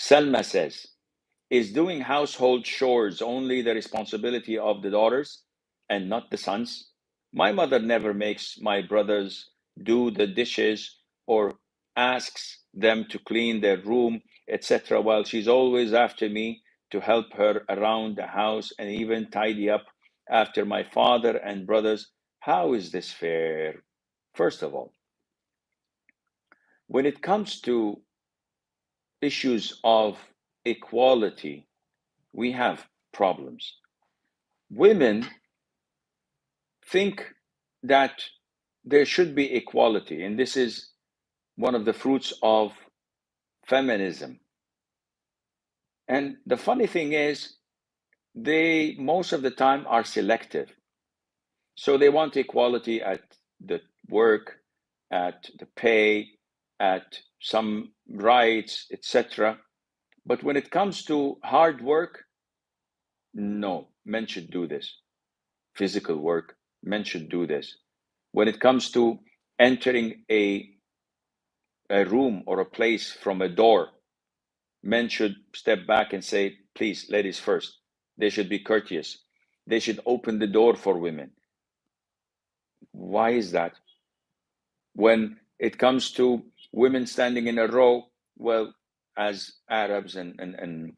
Selma says, is doing household chores only the responsibility of the daughters and not the sons? My mother never makes my brothers do the dishes or asks them to clean their room, etc., while she's always after me to help her around the house and even tidy up after my father and brothers. How is this fair? First of all, when it comes to issues of equality, we have problems. Women think that there should be equality, and this is one of the fruits of feminism. And the funny thing is, they most of the time are selective. So they want equality at the work, at the pay, at some rights, etc. But when it comes to hard work, no, men should do this. Physical work, men should do this. When it comes to entering a room or a place from a door, men should step back and say, please, ladies first. They should be courteous. They should open the door for women. Why is that? When it comes to women standing in a row, well, as Arabs and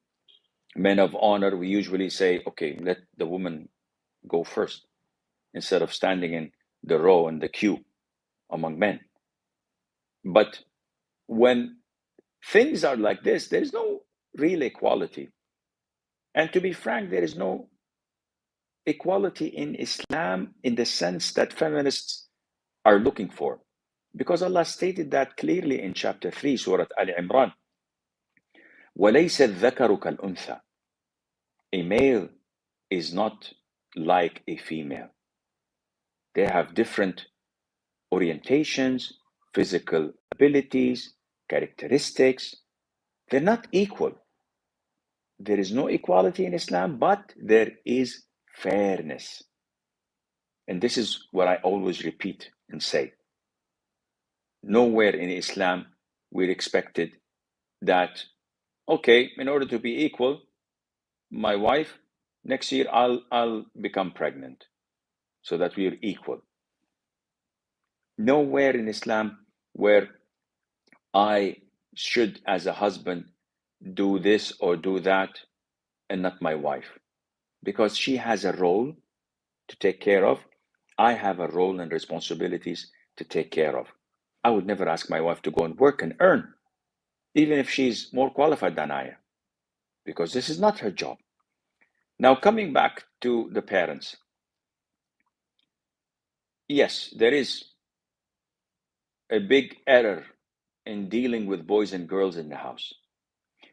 men of honor, we usually say, okay, let the woman go first instead of standing in the row and the queue among men. But when things are like this, there is no real equality. And to be frank, there is no equality in Islam in the sense that feminists are looking for. Because Allah stated that clearly in chapter 3, Surah Al Imran. وَلَيْسَ الذَّكَرُ كَالْأُنثَى. A male is not like a female. They have different orientations, physical abilities, characteristics. They're not equal. There is no equality in Islam, but there is fairness. And this is what I always repeat and say. Nowhere in Islam we're expected that, okay, in order to be equal, my wife, next year I'll become pregnant so that we're equal. Nowhere in Islam where I should, as a husband, do this or do that and not my wife. Because she has a role to take care of. I have a role and responsibilities to take care of. I would never ask my wife to go and work and earn, even if she's more qualified than I am, because this is not her job. Now, coming back to the parents, yes, there is a big error in dealing with boys and girls in the house.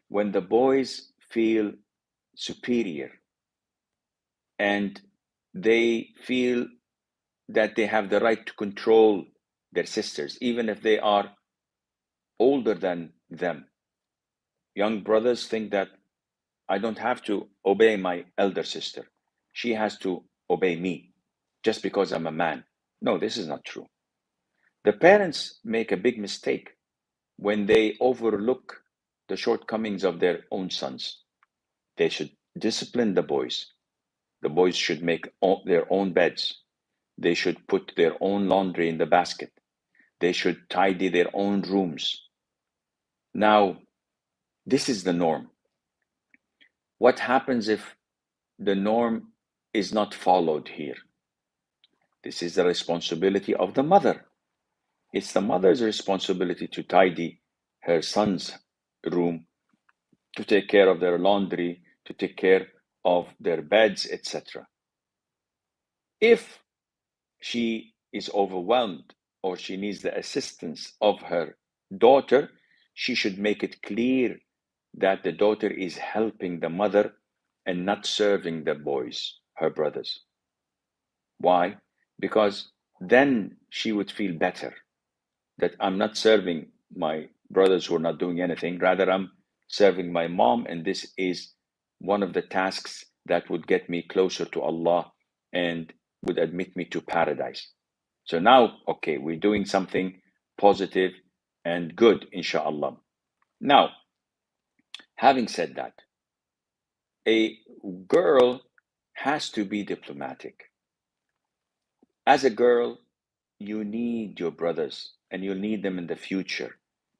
When the boys feel superior and they feel that they have the right to control their sisters, even if they are older than them. Young brothers think that I don't have to obey my elder sister. She has to obey me just because I'm a man. No, this is not true. The parents make a big mistake when they overlook the shortcomings of their own sons. They should discipline the boys. The boys should make their own beds. They should put their own laundry in the basket. They should tidy their own rooms. Now, this is the norm. What happens if the norm is not followed here? This is the responsibility of the mother. It's the mother's responsibility to tidy her son's room, to take care of their laundry, to take care of their beds, etc. If she is overwhelmed or she needs the assistance of her daughter, she should make it clear that the daughter is helping the mother and not serving the boys, her brothers. Why? Because then she would feel better that I'm not serving my brothers who are not doing anything. Rather, I'm serving my mom, and this is one of the tasks that would get me closer to Allah and would admit me to paradise. So now, okay, we're doing something positive and good, inshallah. Now, Having said that, a girl has to be diplomatic. As a girl, you need your brothers and you'll need them in the future.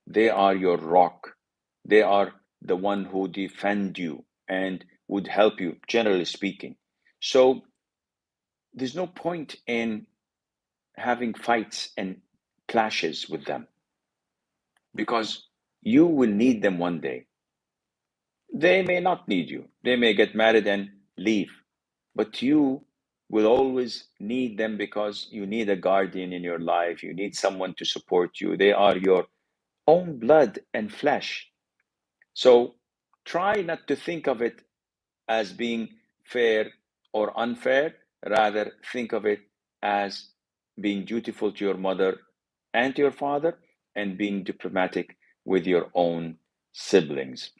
They are your rock. They are the one who defend you and would help you, generally speaking. So there's no point in having fights and clashes with them because you will need them one day. They may not need you. They may get married and leave, but you will always need them because you need a guardian in your life. You need someone to support you. They are your own blood and flesh. So try not to think of it as being fair or unfair. Rather, think of it as being dutiful to your mother and to your father and being diplomatic with your own siblings.